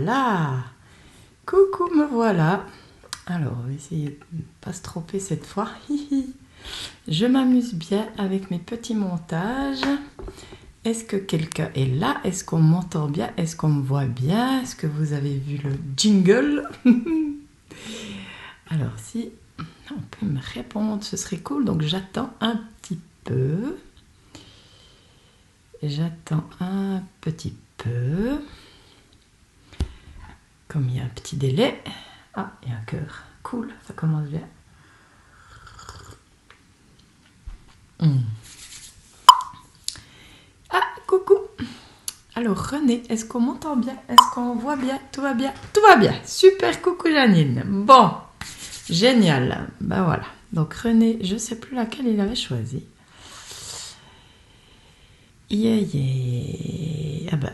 voilà. Coucou, me voilà. Alors, on va essayer de ne pas se tromper cette fois. Je m'amuse bien avec mes petits montages. Est-ce que quelqu'un est là? Est-ce qu'on m'entend bien? Est-ce qu'on me voit bien? Est-ce que vous avez vu le jingle? Alors, si on peut me répondre, ce serait cool. Donc, j'attends un petit peu. J'attends un petit peu. Comme il y a un petit délai. Ah, il y a un cœur. Cool, ça commence bien. Ah, coucou. Alors, René, est-ce qu'on m'entend bien? Est-ce qu'on voit bien? Tout va bien? Tout va bien. Super, coucou Janine. Bon, génial. Ben voilà. Donc, René, je ne sais plus laquelle il avait choisi. Yeah. Ah ben,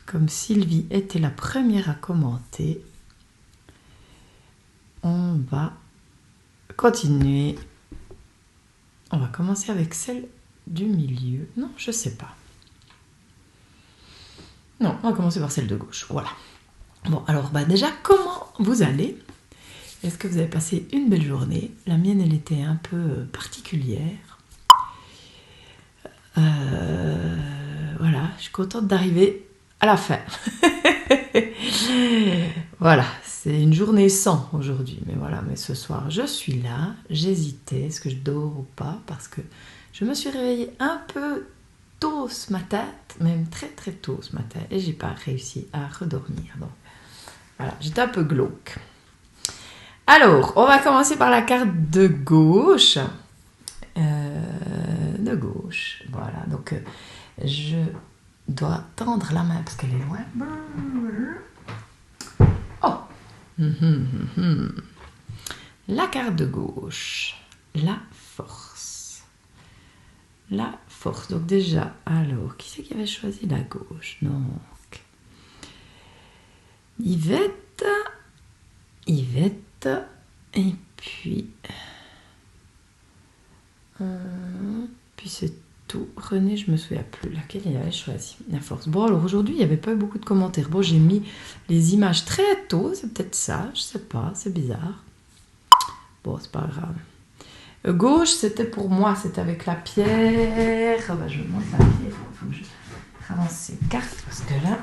comme Sylvie était la première à commenter, on va continuer. On va commencer avec celle du milieu. Non, je sais pas. Non, on va commencer par celle de gauche. Voilà. Bon, alors déjà, comment vous allez? Est-ce que vous avez passé une belle journée? La mienne, elle était un peu particulière. Voilà, je suis contente d'arriver à la fin. Voilà, c'est une journée sans aujourd'hui. Mais voilà, mais ce soir, je suis là. J'hésitais, est-ce que je dors ou pas? Parce que je me suis réveillée un peu tôt ce matin, même très très tôt ce matin, et j'ai pas réussi à redormir. Donc voilà, j'étais un peu glauque. Alors, on va commencer par la carte de gauche. Voilà. Donc, je dois tendre la main parce qu'elle est loin. Oh. La carte de gauche. La force. La force. Donc déjà, alors, qui c'est qui avait choisi la gauche? Donc, Yvette, et puis c'est tout. René, je me souviens plus laquelle il avait choisi. La force. Bon, alors aujourd'hui, il n'y avait pas eu beaucoup de commentaires. Bon, j'ai mis les images très tôt, c'est peut-être ça, je sais pas, c'est bizarre. Bon, c'est pas grave. Gauche, c'était pour moi, c'était avec la pierre. Oh, bah, je monte la pierre, il faut que je avance ces cartes parce que là,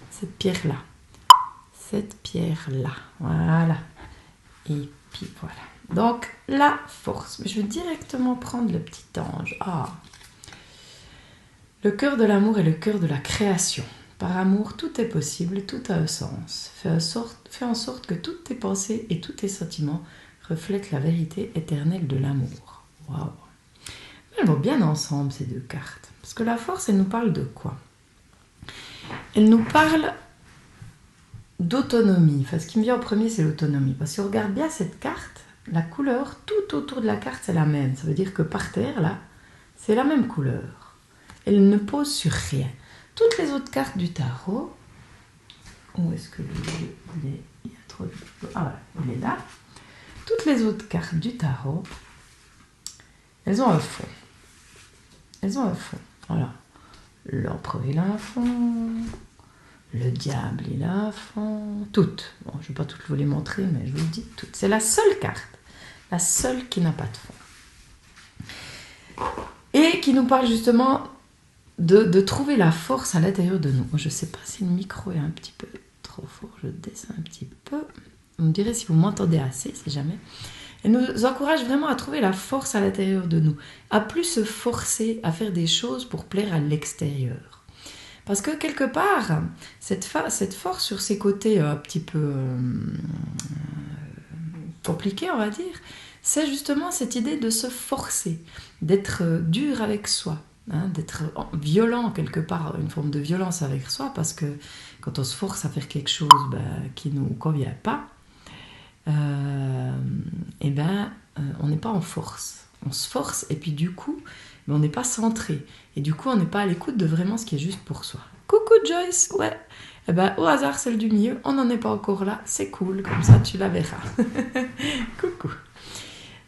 cette pierre-là, voilà. Et puis voilà. Donc, la force. Mais je vais directement prendre le petit ange. Ah. Le cœur de l'amour est le cœur de la création. Par amour, tout est possible, tout a un sens. Fais en sorte que toutes tes pensées et tous tes sentiments reflètent la vérité éternelle de l'amour. Waouh. Elles vont bien ensemble, ces deux cartes. Parce que la force, elle nous parle de quoi? Elle nous parle d'autonomie. Enfin, ce qui me vient en premier, c'est l'autonomie. Parce que si on regarde bien cette carte, la couleur tout autour de la carte, c'est la même. Ça veut dire que par terre, là, c'est la même couleur. Elle ne pose sur rien. Toutes les autres cartes du tarot, où est-ce que il est? Il y a trop de... Ah voilà, il est là. Toutes les autres cartes du tarot, elles ont un fond. Voilà. L'empereur, il a un fond. Le diable, il a un fond. Toutes. Bon, je ne vais pas toutes vous les montrer, mais je vous le dis toutes. C'est la seule carte. La seule qui n'a pas de fond. Et qui nous parle justement de trouver la force à l'intérieur de nous. Je ne sais pas si le micro est un petit peu trop fort. Je descends un petit peu. Vous me direz si vous m'entendez assez, si jamais. Elle nous encourage vraiment à trouver la force à l'intérieur de nous. À plus se forcer à faire des choses pour plaire à l'extérieur. Parce que quelque part, cette force sur ses côtés un petit peu compliqués, on va dire, c'est justement cette idée de se forcer, d'être dur avec soi, hein, d'être violent quelque part, une forme de violence avec soi, parce que quand on se force à faire quelque chose qui ne nous convient pas, on n'est pas en force. On se force et puis du coup, on n'est pas centré. Et du coup, on n'est pas à l'écoute de vraiment ce qui est juste pour soi. Coucou Joyce, ouais. Au hasard, celle du milieu, on n'en est pas encore là. C'est cool, comme ça tu la verras. Coucou.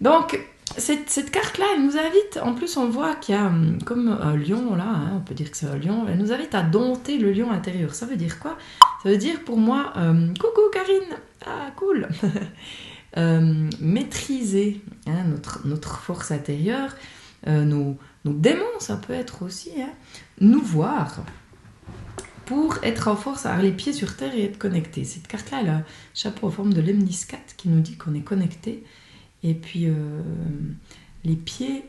Donc, cette carte-là, elle nous invite, en plus on voit qu'il y a comme un lion là, hein, on peut dire que c'est un lion, elle nous invite à dompter le lion intérieur. Ça veut dire quoi? Ça veut dire pour moi, coucou Karine, ah cool, maîtriser hein, notre force intérieure, nos démons, ça peut être aussi, hein, nous voir pour être en force, avoir les pieds sur terre et être connecté. Cette carte-là, elle a un chapeau en forme de lemniscate qui nous dit qu'on est connecté. Et puis les pieds,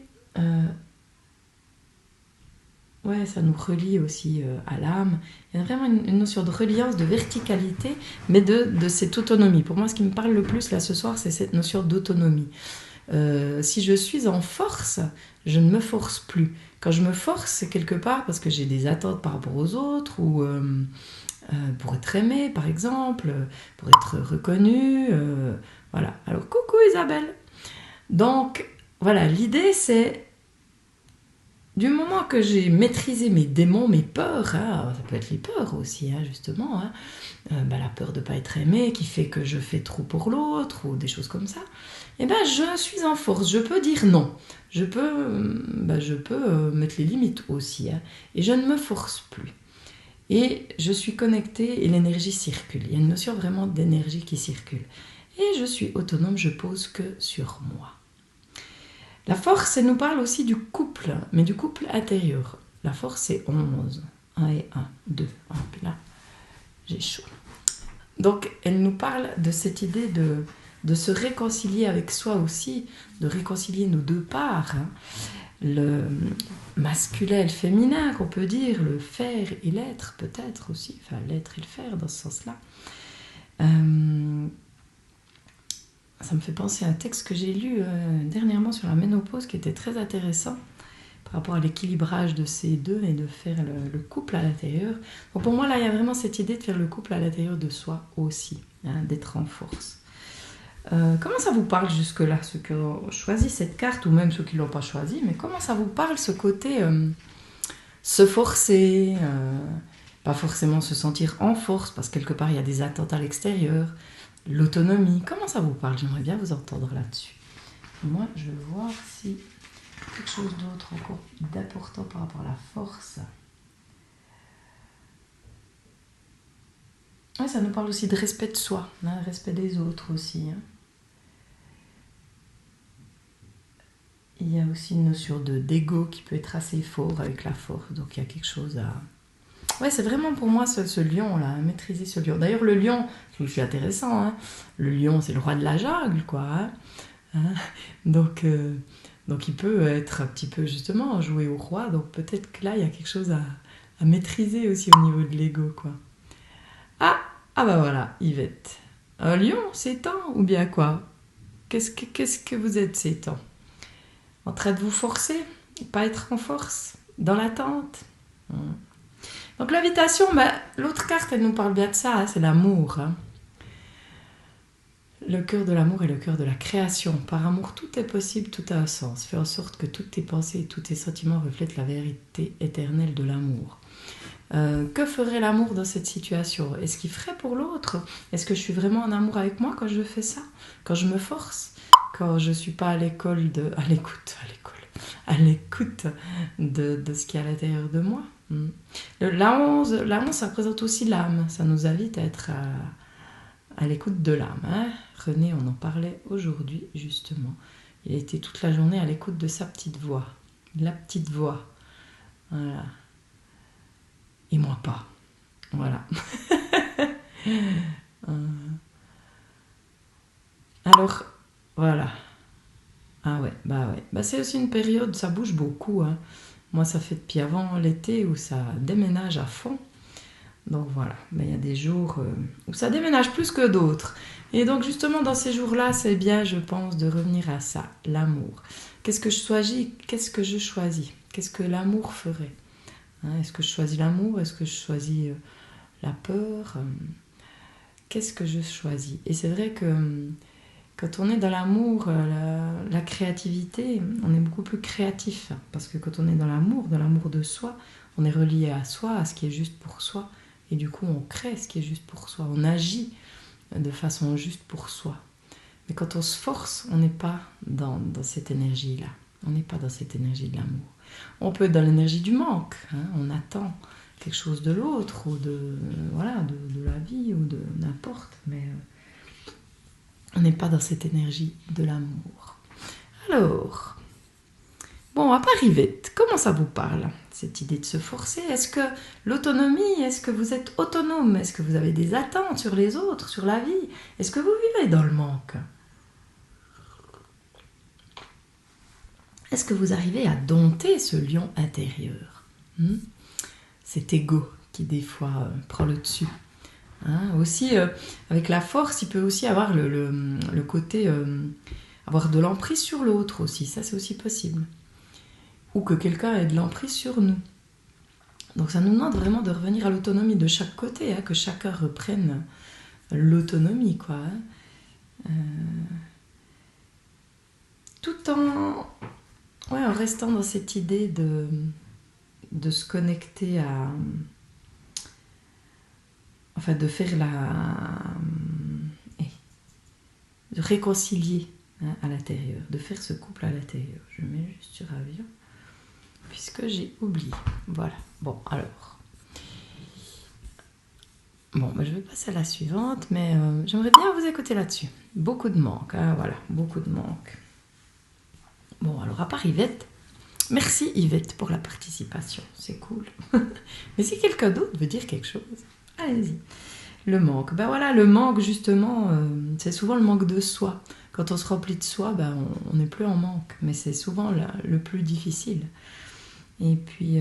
ouais, ça nous relie aussi à l'âme. Il y a vraiment une notion de reliance, de verticalité, mais de cette autonomie. Pour moi, ce qui me parle le plus là ce soir, c'est cette notion d'autonomie. Si je suis en force, je ne me force plus. Quand je me force, c'est quelque part parce que j'ai des attentes par rapport aux autres ou pour être aimé, par exemple, pour être reconnu. Voilà. Alors, coucou Isabelle. Donc, voilà, l'idée c'est du moment que j'ai maîtrisé mes démons, mes peurs, hein, ça peut être les peurs aussi, hein, justement, hein, la peur de ne pas être aimé qui fait que je fais trop pour l'autre ou des choses comme ça, et ben je suis en force, je peux dire non, je peux mettre les limites aussi, hein, et je ne me force plus. Et je suis connectée et l'énergie circule. Il y a une notion vraiment d'énergie qui circule. Et je suis autonome, je pose que sur moi. La force, elle nous parle aussi du couple, mais du couple intérieur. La force, c'est 11. 1 et 1, 2. Oh, puis là, j'ai chaud. Donc, elle nous parle de cette idée de se réconcilier avec soi aussi, de réconcilier nos deux parts. Hein. Le masculin et le féminin, qu'on peut dire, le faire et l'être, peut-être aussi. Enfin, l'être et le faire, dans ce sens-là. Ça me fait penser à un texte que j'ai lu dernièrement sur la ménopause qui était très intéressant par rapport à l'équilibrage de ces deux et de faire le couple à l'intérieur. Donc pour moi, là, il y a vraiment cette idée de faire le couple à l'intérieur de soi aussi, hein, d'être en force. Comment ça vous parle jusque-là, ceux qui ont choisi cette carte ou même ceux qui ne l'ont pas choisi, mais comment ça vous parle ce côté se forcer, pas forcément se sentir en force parce que quelque part il y a des attentes à l'extérieur, l'autonomie, comment ça vous parle? J'aimerais bien vous entendre là-dessus. Moi, je vais voir si quelque chose d'autre encore d'important par rapport à la force. Ouais, ça nous parle aussi de respect de soi, hein, respect des autres aussi. Hein. Il y a aussi une notion d'ego qui peut être assez fort avec la force, donc il y a quelque chose à... Ouais, c'est vraiment pour moi ce lion-là, maîtriser ce lion. D'ailleurs, le lion, c'est aussi intéressant, hein. Le lion, c'est le roi de la jungle, quoi. Hein. Donc il peut être un petit peu, justement, jouer au roi. Donc peut-être que là, il y a quelque chose à maîtriser aussi au niveau de l'ego, quoi. Ah bah voilà, Yvette. Un lion, c'est temps ou bien quoi? Qu'est-ce que vous êtes ces temps? En train de vous forcer? Pas être en force? Dans l'attente? Donc l'invitation, l'autre carte, elle nous parle bien de ça, hein, c'est l'amour. Hein. Le cœur de l'amour est le cœur de la création. Par amour, tout est possible, tout a un sens. Fais en sorte que toutes tes pensées et tous tes sentiments reflètent la vérité éternelle de l'amour. Que ferait l'amour dans cette situation? Est-ce qu'il ferait pour l'autre? Est-ce que je suis vraiment en amour avec moi quand je fais ça? Quand je me force? Quand je ne suis pas à l'écoute de ce qui est à l'intérieur de moi? La 11, ça représente aussi l'âme. Ça nous invite à être à l'écoute de l'âme. Hein. René, on en parlait aujourd'hui, justement. Il était toute la journée à l'écoute de sa petite voix. La petite voix. Voilà. Et moi pas. Voilà. Alors, voilà. Ah ouais, ouais. C'est aussi une période, ça bouge beaucoup. Hein. Moi, ça fait depuis avant l'été où ça déménage à fond. Donc voilà, il y a des jours où ça déménage plus que d'autres. Et donc justement, dans ces jours-là, c'est bien, je pense, de revenir à ça, l'amour. Qu'est-ce que je choisis? Qu'est-ce que je choisis? Qu'est-ce que l'amour ferait? Hein, est-ce que je choisis l'amour? Est-ce que je choisis la peur? Qu'est-ce que je choisis? Et c'est vrai que quand on est dans l'amour, la créativité, on est beaucoup plus créatif. Parce que quand on est dans l'amour de soi, on est relié à soi, à ce qui est juste pour soi. Et du coup, on crée ce qui est juste pour soi. On agit de façon juste pour soi. Mais quand on se force, on n'est pas dans cette énergie-là. On n'est pas dans cette énergie de l'amour. On peut être dans l'énergie du manque. Hein, on attend quelque chose de l'autre ou de la vie ou de n'importe. Mais on n'est pas dans cette énergie de l'amour. Alors, bon, à part Yvette, comment ça vous parle, cette idée de se forcer? Est-ce que l'autonomie, est-ce que vous êtes autonome? Est-ce que vous avez des attentes sur les autres, sur la vie? Est-ce que vous vivez dans le manque? Est-ce que vous arrivez à dompter ce lion intérieur? Cet ego qui des fois prend le dessus. Hein, aussi, avec la force, il peut aussi avoir le côté... avoir de l'emprise sur l'autre aussi, ça c'est aussi possible. Ou que quelqu'un ait de l'emprise sur nous. Donc ça nous demande vraiment de revenir à l'autonomie de chaque côté, hein, que chacun reprenne l'autonomie, quoi. Hein. Tout en restant dans cette idée de se connecter à... Enfin, de faire de réconcilier, hein, à l'intérieur, de faire ce couple à l'intérieur. Je mets juste sur avion, puisque j'ai oublié. Voilà. Bon, alors. Bon, je vais passer à la suivante, mais j'aimerais bien vous écouter là-dessus. Beaucoup de manque, hein, voilà, beaucoup de manque. Bon, alors, à part Yvette, merci Yvette pour la participation, c'est cool. Mais si quelqu'un d'autre veut dire quelque chose, allez-y. Le manque, ben voilà, le manque justement, c'est souvent le manque de soi. Quand on se remplit de soi, on n'est plus en manque, mais c'est souvent le plus difficile. Et puis,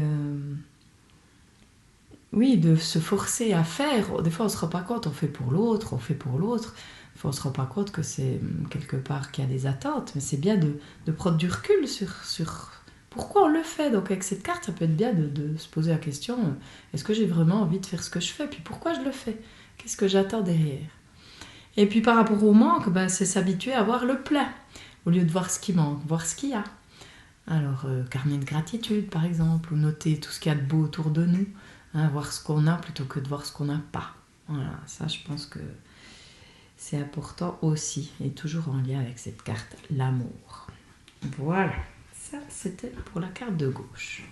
oui, de se forcer à faire, des fois on ne se rend pas compte, on fait pour l'autre, des fois on ne se rend pas compte que c'est quelque part qu'il y a des attentes, mais c'est bien de prendre du recul sur pourquoi on le fait. Donc avec cette carte, ça peut être bien de se poser la question, est-ce que j'ai vraiment envie de faire ce que je fais, puis pourquoi je le fais? Qu'est-ce que j'attends derrière? Et puis par rapport au manque, c'est s'habituer à voir le plein, au lieu de voir ce qui manque, voir ce qu'il y a. Alors, carnet de gratitude par exemple, ou noter tout ce qu'il y a de beau autour de nous, hein, voir ce qu'on a plutôt que de voir ce qu'on n'a pas. Voilà, ça je pense que c'est important aussi, et toujours en lien avec cette carte, l'amour. Voilà, ça c'était pour la carte de gauche.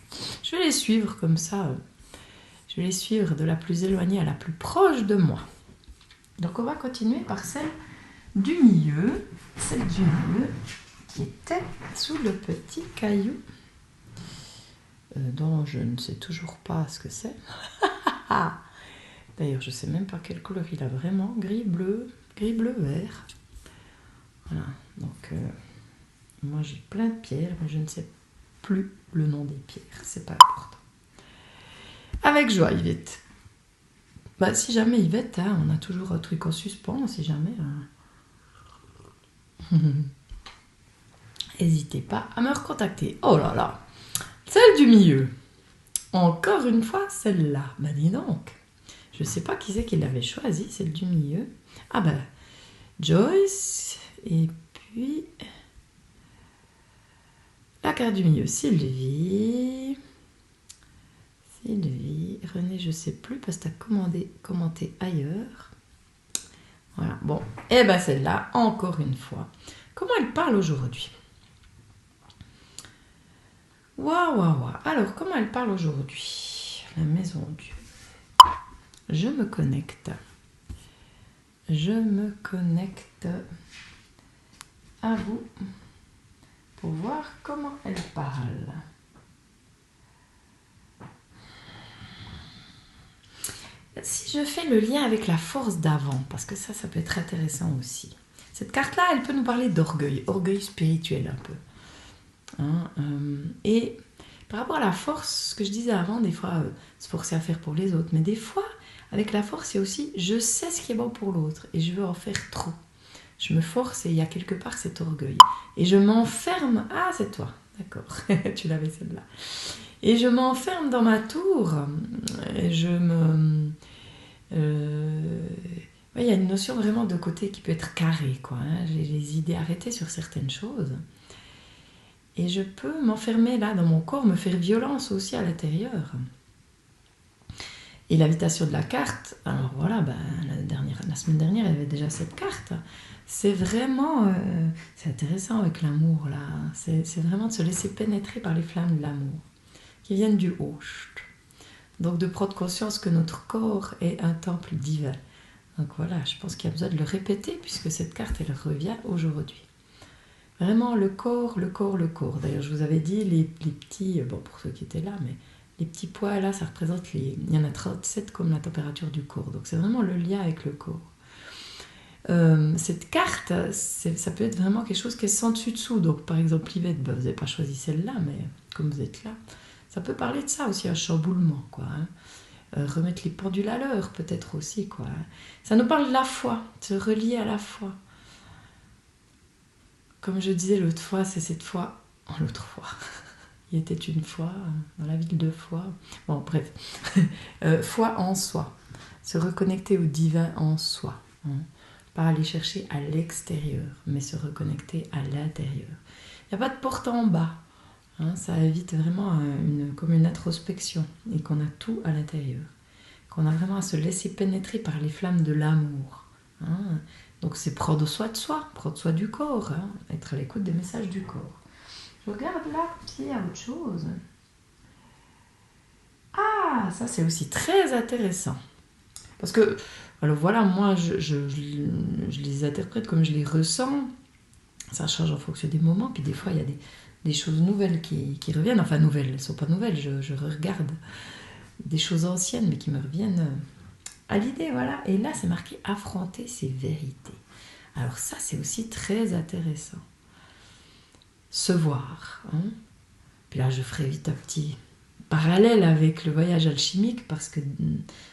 Je vais les suivre comme ça, je vais les suivre de la plus éloignée à la plus proche de moi. Donc on va continuer par celle du milieu, qui était sous le petit caillou, dont je ne sais toujours pas ce que c'est. D'ailleurs, je ne sais même pas quelle couleur il a vraiment, gris, bleu, vert. Voilà, donc moi j'ai plein de pierres, mais je ne sais plus le nom des pierres, c'est pas important. Avec joie, Yvette. Si jamais Yvette, hein, on a toujours un truc en suspens, si jamais. N'hésitez pas à me recontacter. Oh là là, celle du milieu. Encore une fois, celle-là. Dis donc. Je ne sais pas qui c'est qui l'avait choisie, celle du milieu. Joyce. Et puis... la carte du milieu, Sylvie. René, je ne sais plus parce que tu as commenté ailleurs. Voilà, bon. Et celle-là, encore une fois. Comment elle parle aujourd'hui? Waouh. Alors, comment elle parle aujourd'hui? La maison Dieu. Je me connecte à vous pour voir comment elle parle. Si je fais le lien avec la force d'avant, parce que ça peut être intéressant aussi. Cette carte-là, elle peut nous parler orgueil spirituel un peu. Hein, et par rapport à la force, ce que je disais avant, des fois, se forcer à faire pour les autres, mais des fois, avec la force, il y a aussi, je sais ce qui est bon pour l'autre, et je veux en faire trop. Je me force, et il y a quelque part cet orgueil. Et je m'enferme, c'est toi, d'accord, tu l'avais celle-là. Et je m'enferme dans ma tour, et il y a une notion vraiment de côté qui peut être carré, quoi. Hein. J'ai les idées arrêtées sur certaines choses. Et je peux m'enfermer là dans mon corps, me faire violence aussi à l'intérieur. Et l'invitation de la carte, alors voilà, la semaine dernière, il y avait déjà cette carte. C'est vraiment, c'est intéressant avec l'amour là. C'est vraiment de se laisser pénétrer par les flammes de l'amour qui viennent du haut. Donc de prendre conscience que notre corps est un temple divin. Donc voilà, je pense qu'il y a besoin de le répéter puisque cette carte, elle revient aujourd'hui. Vraiment le corps, le corps, le corps. D'ailleurs, je vous avais dit les petits, bon pour ceux qui étaient là, mais les petits poids là, ça représente il y en a 37 comme la température du corps. Donc c'est vraiment le lien avec le corps. Cette carte, ça peut être vraiment quelque chose qui est sans dessus-dessous. Donc par exemple, Yvette, vous n'avez pas choisi celle-là, mais comme vous êtes là, ça peut parler de ça aussi, un chamboulement, quoi. Remettre les pendules à l'heure, peut-être aussi, quoi. Ça nous parle de la foi, de se relier à la foi. Comme je disais l'autre fois, c'est cette foi en l'autre fois. Il était une fois dans la ville de Foix. Bon, bref. Foi en soi. Se reconnecter au divin en soi. Hein. Pas aller chercher à l'extérieur, mais se reconnecter à l'intérieur. Il n'y a pas de porte en bas. Hein, ça évite vraiment comme une introspection et qu'on a tout à l'intérieur. Qu'on a vraiment à se laisser pénétrer par les flammes de l'amour. Hein. Donc c'est prendre soin de soi, prendre soin du corps, hein, être à l'écoute des messages du corps. Je regarde là s'il y a autre chose. Ah, ça c'est aussi très intéressant. Parce que, alors voilà, moi je les interprète comme je les ressens. Ça change en fonction des moments. Puis des fois il y a des choses nouvelles qui reviennent. Enfin nouvelles, elles ne sont pas nouvelles, je regarde des choses anciennes mais qui me reviennent à l'idée, voilà. Et là c'est marqué affronter ses vérités. Alors ça c'est aussi très intéressant. Se voir. Hein. Puis là je ferai vite un petit parallèle avec le voyage alchimique parce que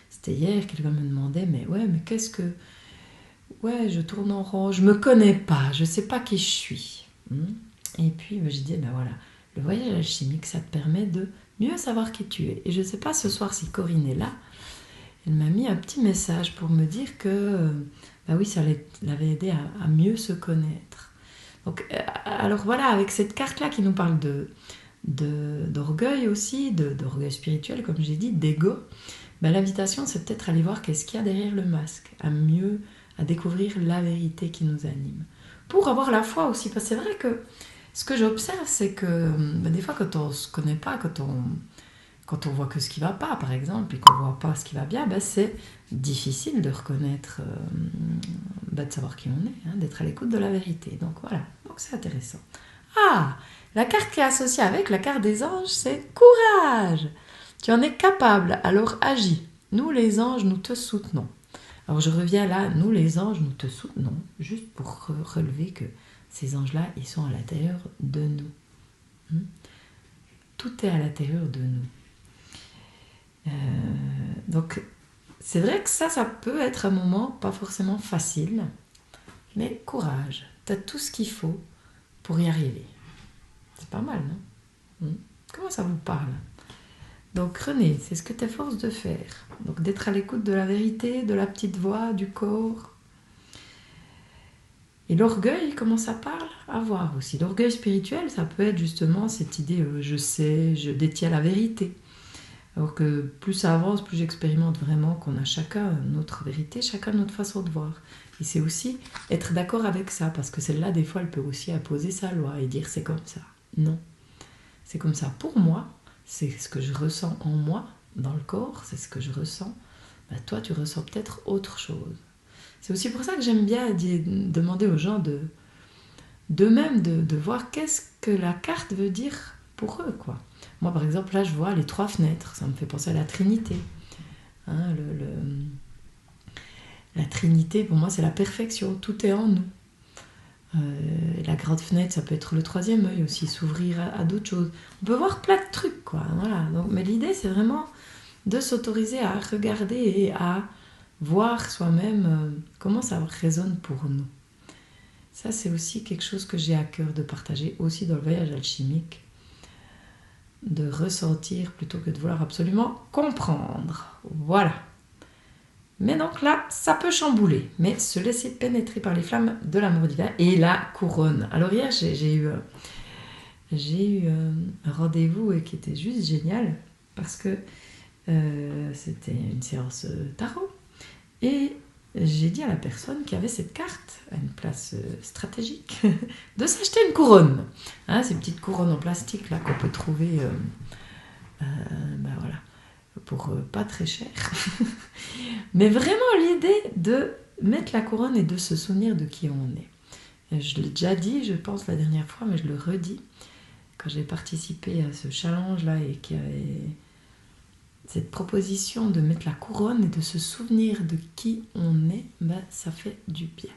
c'était hier, quelqu'un me demandait mais qu'est-ce que... Ouais, je tourne en rond, je me connais pas, je sais pas qui je suis. Et puis je dis, voilà, le voyage alchimique, ça te permet de mieux savoir qui tu es. Et je sais pas ce soir si Corinne est là, elle m'a mis un petit message pour me dire que, oui, ça l'avait aidé à mieux se connaître. Donc, alors voilà, avec cette carte-là qui nous parle d'orgueil aussi, d'orgueil spirituel, comme j'ai dit, d'ego, l'invitation, c'est peut-être aller voir qu'est-ce qu'il y a derrière le masque, à découvrir la vérité qui nous anime. Pour avoir la foi aussi, parce que c'est vrai que ce que j'observe, c'est que des fois, quand on ne se connaît pas, quand on voit que ce qui ne va pas, par exemple, et qu'on ne voit pas ce qui va bien, c'est difficile de reconnaître, de savoir qui on est, hein, d'être à l'écoute de la vérité. Donc voilà, donc c'est intéressant. Ah, la carte qui est associée avec la carte des anges, c'est courage. Tu en es capable, alors agis. Nous, les anges, nous te soutenons. Alors je reviens là, nous les anges, nous te soutenons, juste pour relever que ces anges-là, ils sont à l'intérieur de nous. Tout est à l'intérieur de nous. Donc c'est vrai que ça peut être un moment pas forcément facile, mais courage, tu as tout ce qu'il faut pour y arriver. C'est pas mal, non? Comment ça vous parle? Donc René, c'est ce que tu efforces de faire. Donc d'être à l'écoute de la vérité, de la petite voix, du corps. Et l'orgueil, comment ça parle? À voir aussi. L'orgueil spirituel, ça peut être justement cette idée je sais, je détiens la vérité. Alors que plus ça avance, plus j'expérimente vraiment qu'on a chacun notre vérité, chacun notre façon de voir. Et c'est aussi être d'accord avec ça, parce que celle-là, des fois, elle peut aussi imposer sa loi et dire c'est comme ça. Non. C'est comme ça pour moi. C'est ce que je ressens en moi, dans le corps, c'est ce que je ressens. Toi, tu ressens peut-être autre chose. C'est aussi pour ça que j'aime bien demander aux gens d'eux-mêmes de voir qu'est-ce que la carte veut dire pour eux, quoi. Moi, par exemple, là, je vois les 3 fenêtres. Ça me fait penser à la Trinité. Hein, la Trinité, pour moi, c'est la perfection. Tout est en nous. La grande fenêtre, ça peut être le 3e œil aussi, s'ouvrir à d'autres choses. On peut voir plein de trucs, quoi. Voilà. Donc, mais l'idée, c'est vraiment de s'autoriser à regarder et à voir soi-même comment ça résonne pour nous. Ça, c'est aussi quelque chose que j'ai à cœur de partager aussi dans le voyage alchimique, de ressentir plutôt que de vouloir absolument comprendre. Voilà. Mais donc là, ça peut chambouler, mais se laisser pénétrer par les flammes de l'amour divin et la couronne. Alors hier, j'ai eu un rendez-vous qui était juste génial, parce que C'était une séance tarot. Et j'ai dit à la personne qui avait cette carte, à une place stratégique, de s'acheter une couronne. Hein, ces petites couronnes en plastique là qu'on peut trouver voilà, pour pas très cher. Mais vraiment l'idée de mettre la couronne et de se souvenir de qui on est. Je l'ai déjà dit, je pense, la dernière fois, mais je le redis. Quand j'ai participé à ce challenge-là et qu'il y avait cette proposition de mettre la couronne et de se souvenir de qui on est, ça fait du bien.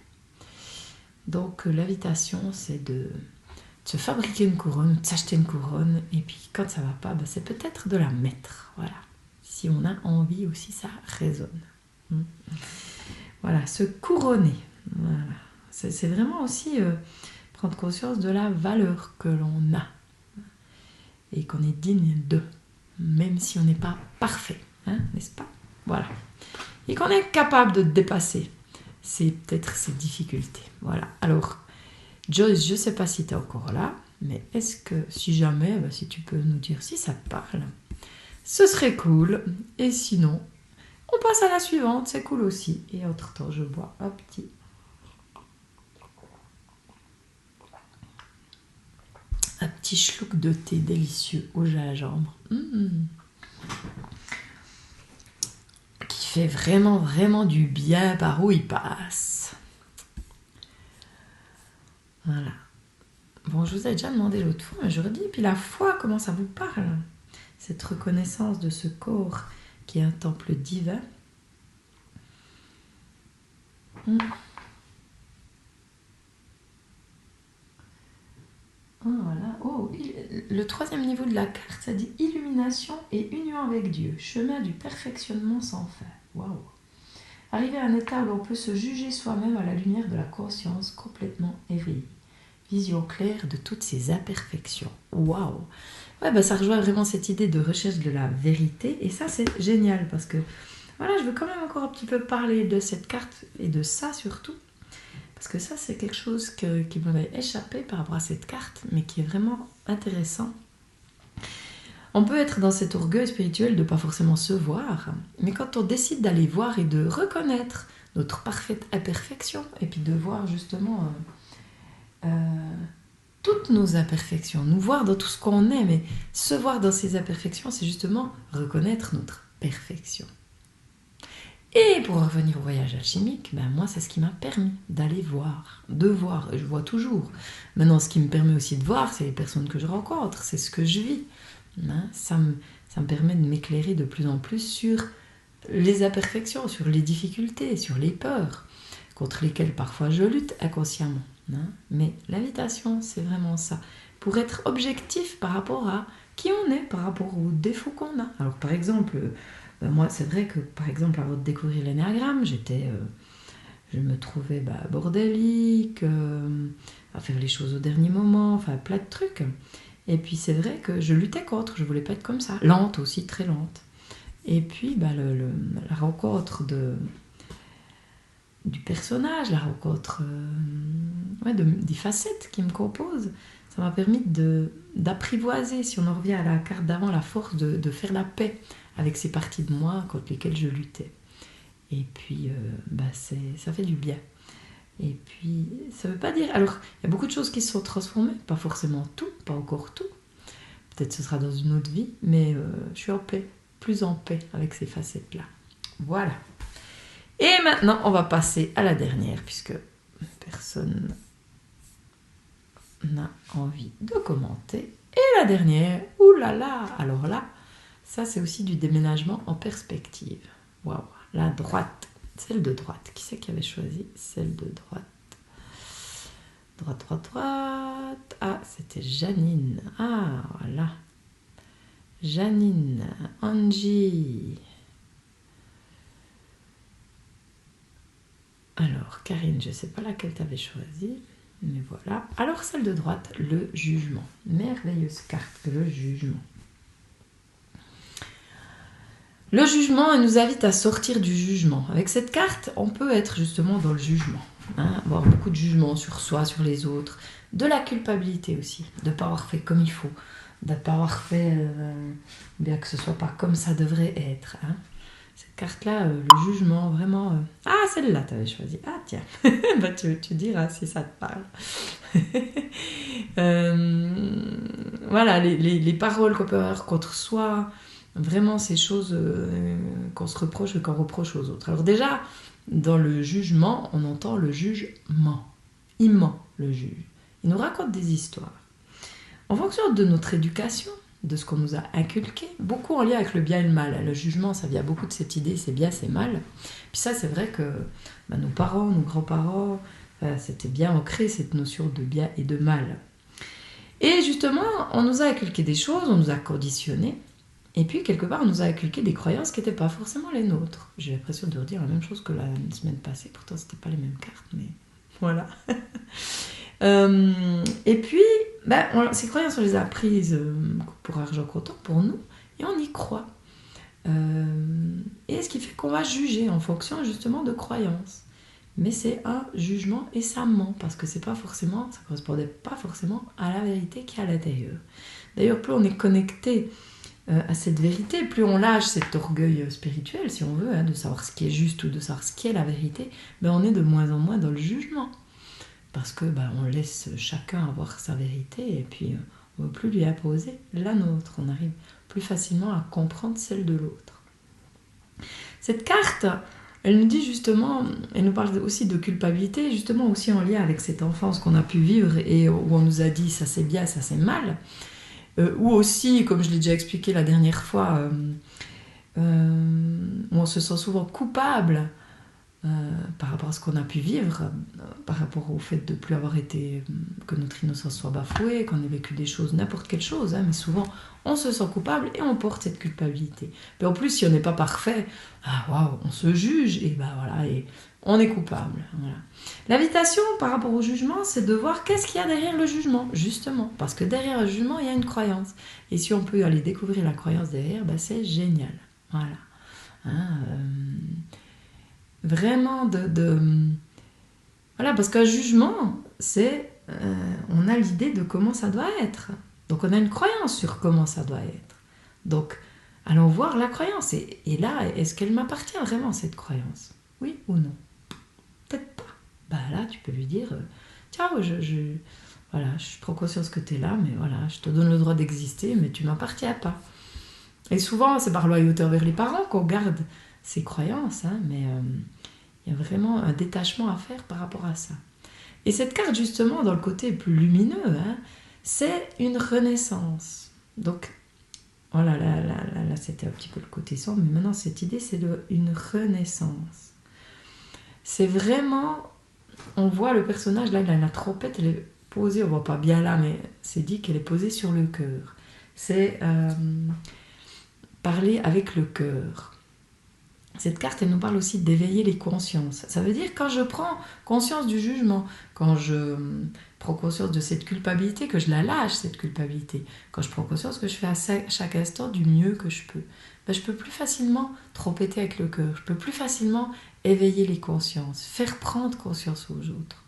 Donc l'invitation, c'est de se fabriquer une couronne, de s'acheter une couronne, et puis quand ça va pas, c'est peut-être de la mettre. Voilà. Si on a envie aussi, ça résonne. Voilà, se couronner. Voilà. C'est vraiment aussi prendre conscience de la valeur que l'on a et qu'on est digne d'eux, même si on n'est pas parfait, hein, n'est-ce pas? Voilà. Et qu'on est capable de dépasser peut-être ces difficultés. Voilà. Alors, Joyce, je ne sais pas si tu es encore là, mais est-ce que, si jamais, si tu peux nous dire si ça te parle, ce serait cool. Et sinon, on passe à la suivante, c'est cool aussi. Et entre-temps, je bois un petit schluck de thé délicieux au gingembre. Qui fait vraiment, vraiment du bien par où il passe. Voilà. Bon, je vous ai déjà demandé l'autre fois, mais je redis, puis la foi, comment ça vous parle? Cette reconnaissance de ce corps qui est un temple divin. Voilà. Oh, le troisième niveau de la carte, ça dit illumination et union avec Dieu, chemin du perfectionnement sans fin. Waouh! Arriver à un état où l'on peut se juger soi-même à la lumière de la conscience complètement éveillée. Vision claire de toutes ces imperfections. Waouh! Ouais, ça rejoint vraiment cette idée de recherche de la vérité, et ça c'est génial parce que voilà, je veux quand même encore un petit peu parler de cette carte et de ça surtout. Parce que ça, c'est quelque chose qui m'avait échappé par rapport à cette carte, mais qui est vraiment intéressant. On peut être dans cet orgueil spirituel de ne pas forcément se voir, mais quand on décide d'aller voir et de reconnaître notre parfaite imperfection, et puis de voir justement toutes nos imperfections, nous voir dans tout ce qu'on est, mais se voir dans ces imperfections, c'est justement reconnaître notre perfection. Et pour revenir au voyage alchimique, moi c'est ce qui m'a permis d'aller voir, de voir, et je vois toujours. Maintenant ce qui me permet aussi de voir, c'est les personnes que je rencontre, c'est ce que je vis. Ça me permet de m'éclairer de plus en plus sur les imperfections, sur les difficultés, sur les peurs, contre lesquelles parfois je lutte inconsciemment. Mais l'invitation, c'est vraiment ça, pour être objectif par rapport à qui on est, par rapport aux défauts qu'on a. Alors par exemple... moi, c'est vrai que, par exemple, avant de découvrir l'énéagramme, je me trouvais bordélique, à faire les choses au dernier moment, enfin plein de trucs. Et puis c'est vrai que je luttais contre, je voulais pas être comme ça. Lente aussi, très lente. Et puis la rencontre du personnage, la rencontre des facettes qui me composent, ça m'a permis d'apprivoiser, si on en revient à la carte d'avant, la force de faire la paix avec ces parties de moi contre lesquelles je luttais. Et puis, ça fait du bien. Et puis, ça veut pas dire... Alors, il y a beaucoup de choses qui se sont transformées, pas forcément tout, pas encore tout. Peut-être ce sera dans une autre vie, mais je suis en paix, plus en paix avec ces facettes-là. Voilà. Et maintenant, on va passer à la dernière, puisque personne n'a envie de commenter. Et la dernière, oulala, alors là, ça, c'est aussi du déménagement en perspective. Waouh, la droite, celle de droite. Qui c'est qui avait choisi celle de droite? Droite. Ah, c'était Janine. Ah, voilà. Janine, Angie. Alors, Karine, je ne sais pas laquelle tu avais choisi, mais voilà. Alors, celle de droite, le jugement. Merveilleuse carte, le jugement. Le jugement, elle nous invite à sortir du jugement. Avec cette carte, on peut être justement dans le jugement. Avoir beaucoup de jugement sur soi, sur les autres. De la culpabilité aussi, de ne pas avoir fait comme il faut. de ne pas avoir fait, bien que ce soit pas comme ça devrait être. Hein. Cette carte-là, le jugement, vraiment... Ah, celle-là, tu avais choisi. Ah, tiens, bah, tu diras si ça te parle. Voilà, les paroles qu'on peut avoir contre soi, vraiment ces choses qu'on se reproche et qu'on reproche aux autres. Alors déjà, dans le jugement, on entend le jugement. Il ment, le juge. Il nous raconte des histoires. En fonction de notre éducation, de ce qu'on nous a inculqué, beaucoup en lien avec le bien et le mal. Le jugement, ça vient beaucoup de cette idée, c'est bien, c'est mal. Puis ça, c'est vrai que nos parents, nos grands-parents, c'était bien ancré cette notion de bien et de mal. Et justement, on nous a inculqué des choses, on nous a conditionnés, et puis quelque part, on nous a inculqué des croyances qui n'étaient pas forcément les nôtres. J'ai l'impression de redire la même chose que la semaine passée, pourtant c'était pas les mêmes cartes, mais voilà. Et puis, ces croyances, on les a apprises pour argent comptant, pour nous, et on y croit. Et ce qui fait qu'on va juger en fonction justement de croyances. Mais c'est un jugement et ça ment, parce que ça ne correspondait pas forcément à la vérité qui est à l'intérieur. D'ailleurs, plus on est connecté à cette vérité, plus on lâche cet orgueil spirituel, si on veut, de savoir ce qui est juste ou de savoir ce qui est la vérité, on est de moins en moins dans le jugement. Parce que on laisse chacun avoir sa vérité et puis on ne veut plus lui imposer la nôtre. On arrive plus facilement à comprendre celle de l'autre. Cette carte, elle nous dit justement, elle nous parle aussi de culpabilité, justement aussi en lien avec cette enfance qu'on a pu vivre et où on nous a dit ça c'est bien, ça c'est mal. Ou aussi, comme je l'ai déjà expliqué la dernière fois, où on se sent souvent coupable par rapport à ce qu'on a pu vivre, par rapport au fait de ne plus avoir été, que notre innocence soit bafouée, qu'on ait vécu des choses, n'importe quelle chose, mais souvent on se sent coupable et on porte cette culpabilité. Mais en plus, si on n'est pas parfait, on se juge et voilà, et on est coupable. Voilà. L'invitation par rapport au jugement, c'est de voir qu'est-ce qu'il y a derrière le jugement, justement, parce que derrière le jugement, il y a une croyance. Et si on peut aller découvrir la croyance derrière, c'est génial. Voilà. Vraiment voilà, parce qu'un jugement, c'est on a l'idée de comment ça doit être. Donc on a une croyance sur comment ça doit être. Donc allons voir la croyance. Et là, est-ce qu'elle m'appartient vraiment, cette croyance? Oui ou non? Peut-être pas. Là, tu peux lui dire, tiens, voilà, je prends conscience que tu es là, mais voilà, je te donne le droit d'exister, mais tu ne m'appartiens pas. Et souvent, c'est par loyauté envers les parents qu'on garde ces croyances, mais il y a vraiment un détachement à faire par rapport à ça. Et cette carte, justement, dans le côté plus lumineux, c'est une renaissance. Donc, voilà, là, c'était un petit peu le côté sombre, mais maintenant, cette idée, c'est une renaissance. C'est vraiment, on voit le personnage, là, la trompette, elle est posée, on ne voit pas bien là, mais c'est dit qu'elle est posée sur le cœur. C'est parler avec le cœur. Cette carte, elle nous parle aussi d'éveiller les consciences. Ça veut dire quand je prends conscience du jugement, quand je prends conscience de cette culpabilité, que je la lâche, cette culpabilité, quand je prends conscience que je fais à chaque instant du mieux que je peux, je peux plus facilement trompeter avec le cœur, je peux plus facilement éveiller les consciences, faire prendre conscience aux autres.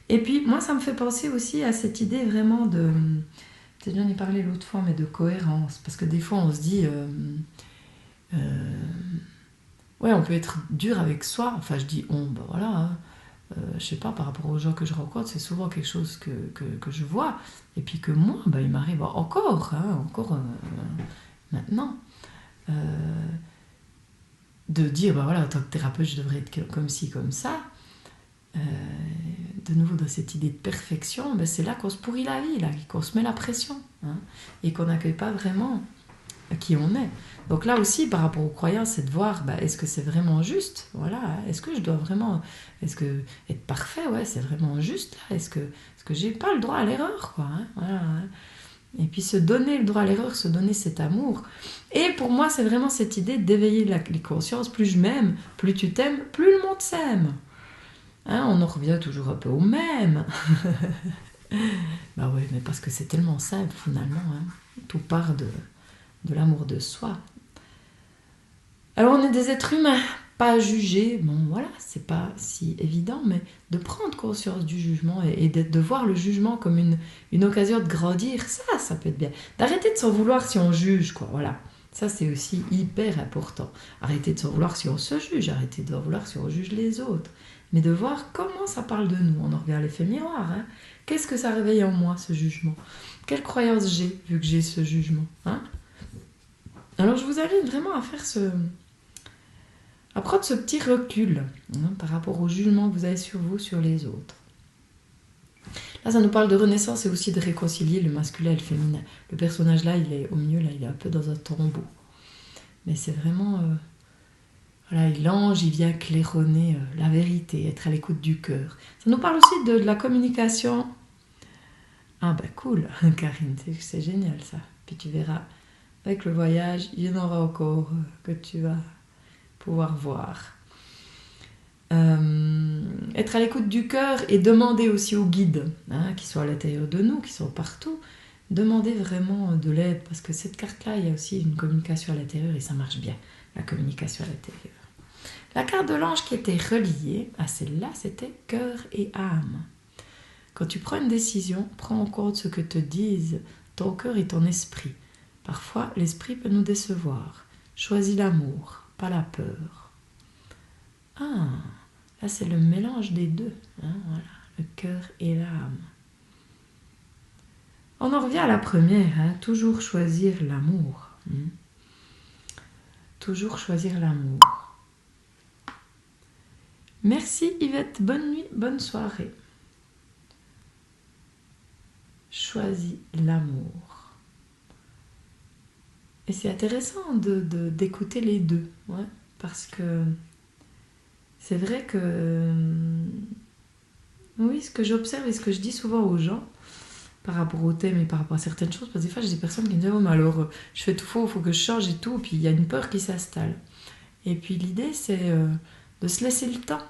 Et puis, moi, ça me fait penser aussi à cette idée vraiment de... Peut-être j'en ai parlé l'autre fois, mais de cohérence. Parce que des fois, on se dit... on peut être dur avec soi. Enfin, je dis voilà. Je sais pas, par rapport aux gens que je rencontre, c'est souvent quelque chose que je vois. Et puis que moi, il m'arrive encore maintenant, de dire, voilà, en tant que thérapeute, je devrais être comme ci, comme ça. De nouveau, dans cette idée de perfection, c'est là qu'on se pourrit la vie, là, qu'on se met la pression, et qu'on n'accueille pas vraiment qui on est. Donc là aussi, par rapport aux croyances, c'est de voir, est-ce que c'est vraiment juste? Voilà, est-ce que je dois vraiment... Est-ce que être parfait, c'est vraiment juste là? Est-ce que j'ai pas le droit à l'erreur, quoi, voilà. Et puis se donner le droit à l'erreur, se donner cet amour. Et pour moi, c'est vraiment cette idée d'éveiller les consciences. Plus je m'aime, plus tu t'aimes, plus le monde s'aime. On en revient toujours un peu au même. Oui, mais parce que c'est tellement simple, finalement. Tout part de l'amour de soi. Alors, on est des êtres humains, Pas juger, bon voilà, c'est pas si évident, mais de prendre conscience du jugement et de voir le jugement comme une occasion de grandir, ça peut être bien. D'arrêter de s'en vouloir si on juge, quoi, voilà. Ça, c'est aussi hyper important. Arrêter de s'en vouloir si on se juge, arrêter de s'en vouloir si on juge les autres. Mais de voir comment ça parle de nous. On en revient à l'effet miroir. Hein. Qu'est-ce que ça réveille en moi, ce jugement? Quelle croyance j'ai, vu que j'ai ce jugement, hein? Alors, je vous invite vraiment à faire à prendre ce petit recul par rapport au jugement que vous avez sur vous, sur les autres. Là, ça nous parle de renaissance et aussi de réconcilier le masculin et le féminin. Le personnage là, il est au milieu, là, il est un peu dans un tombeau. Mais c'est vraiment... voilà, l'ange, il vient claironner la vérité, être à l'écoute du cœur. Ça nous parle aussi de la communication. Ah bah cool, Karine, c'est génial ça. Puis tu verras, avec le voyage, il y en aura encore que tu vas pouvoir voir. Être à l'écoute du cœur et demander aussi aux guides, qui sont à l'intérieur de nous, qui sont partout, demander vraiment de l'aide, parce que cette carte-là, il y a aussi une communication à l'intérieur et ça marche bien, la communication à l'intérieur. La carte de l'ange qui était reliée à celle-là, c'était cœur et âme. Quand tu prends une décision, prends en compte ce que te disent ton cœur et ton esprit. Parfois, l'esprit peut nous décevoir. Choisis l'amour, pas la peur. Ah, là c'est le mélange des deux, voilà, le cœur et l'âme. On en revient à la première, toujours choisir l'amour. Toujours choisir l'amour. Merci Yvette, bonne nuit, bonne soirée. Choisis l'amour. Et c'est intéressant d'écouter les deux, parce que c'est vrai que oui, ce que j'observe et ce que je dis souvent aux gens par rapport au thème et par rapport à certaines choses, parce que des fois j'ai des personnes qui me disent oh mais alors je fais tout faux, il faut que je change et tout, puis il y a une peur qui s'installe. Et puis l'idée c'est de se laisser le temps,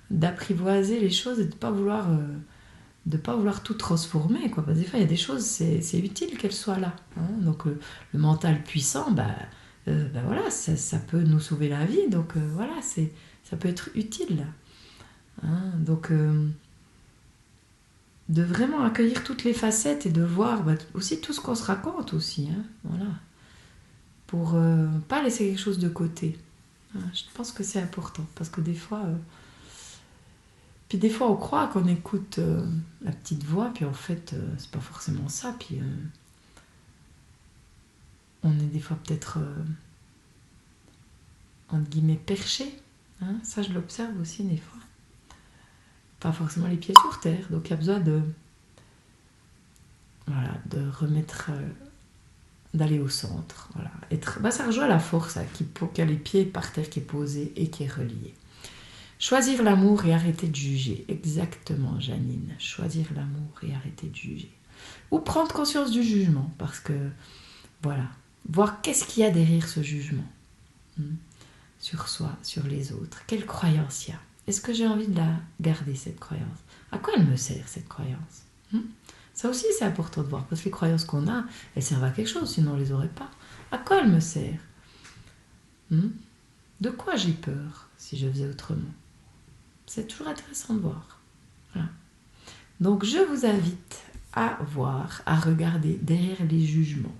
d'apprivoiser les choses et de ne pas vouloir tout transformer, quoi. Parce que des fois il y a des choses, c'est utile qu'elles soient là. Donc le mental puissant, voilà, ça peut nous sauver la vie, donc voilà, ça peut être utile. Donc de vraiment accueillir toutes les facettes et de voir aussi tout ce qu'on se raconte aussi, voilà, pour pas laisser quelque chose de côté. Je pense que c'est important parce que des fois on croit qu'on écoute la petite voix, puis en fait c'est pas forcément ça, puis on est des fois peut-être entre guillemets perché, ça je l'observe aussi des fois. Pas forcément les pieds sur terre, donc il y a besoin de remettre, d'aller au centre, voilà. Ça rejoint la force, qui a les pieds par terre, qui est posé et qui est relié. Choisir l'amour et arrêter de juger, exactement Janine, choisir l'amour et arrêter de juger. Ou prendre conscience du jugement, parce que, voilà, voir qu'est-ce qu'il y a derrière ce jugement, sur soi, sur les autres, quelle croyance il y a. Est-ce que j'ai envie de la garder, cette croyance? À quoi elle me sert, cette croyance? Ça aussi, c'est important de voir, parce que les croyances qu'on a, elles servent à quelque chose, sinon on ne les aurait pas. À quoi elle me sert? De quoi j'ai peur, si je faisais autrement? C'est toujours intéressant de voir. Voilà. Donc, je vous invite à voir, à regarder derrière les jugements.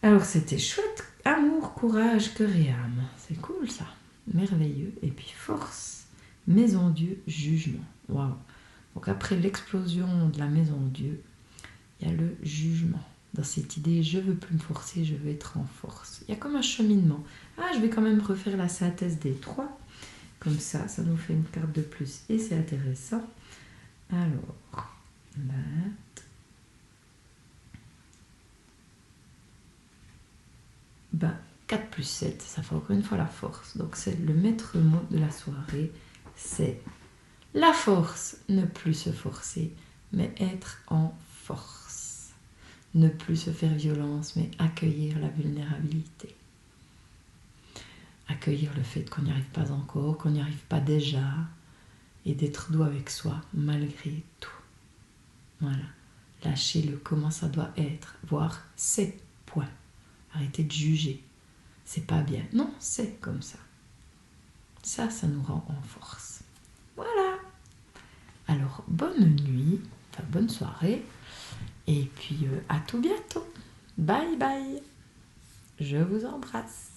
Alors, c'était chouette. Amour, courage, cœur et âme. C'est cool, ça. Merveilleux. Et puis force, maison Dieu, jugement. Waouh. Donc après l'explosion de la maison Dieu, il y a le jugement. Dans cette idée, je veux plus me forcer, je veux être en force. Il y a comme un cheminement. Je vais quand même refaire la synthèse des trois. Comme ça, ça nous fait une carte de plus. Et c'est intéressant. Alors, 4 plus 7, ça fait encore une fois la force. Donc c'est le maître mot de la soirée, c'est la force, ne plus se forcer, mais être en force. Ne plus se faire violence, mais accueillir la vulnérabilité. Accueillir le fait qu'on n'y arrive pas encore, qu'on n'y arrive pas déjà, et d'être doux avec soi, malgré tout. Voilà. Lâcher le comment ça doit être, voir c'est point. Arrêtez de juger. C'est pas bien. Non, c'est comme ça. Ça nous rend en force. Voilà. Alors, bonne nuit, enfin bonne soirée, et puis à tout bientôt. Bye bye. Je vous embrasse.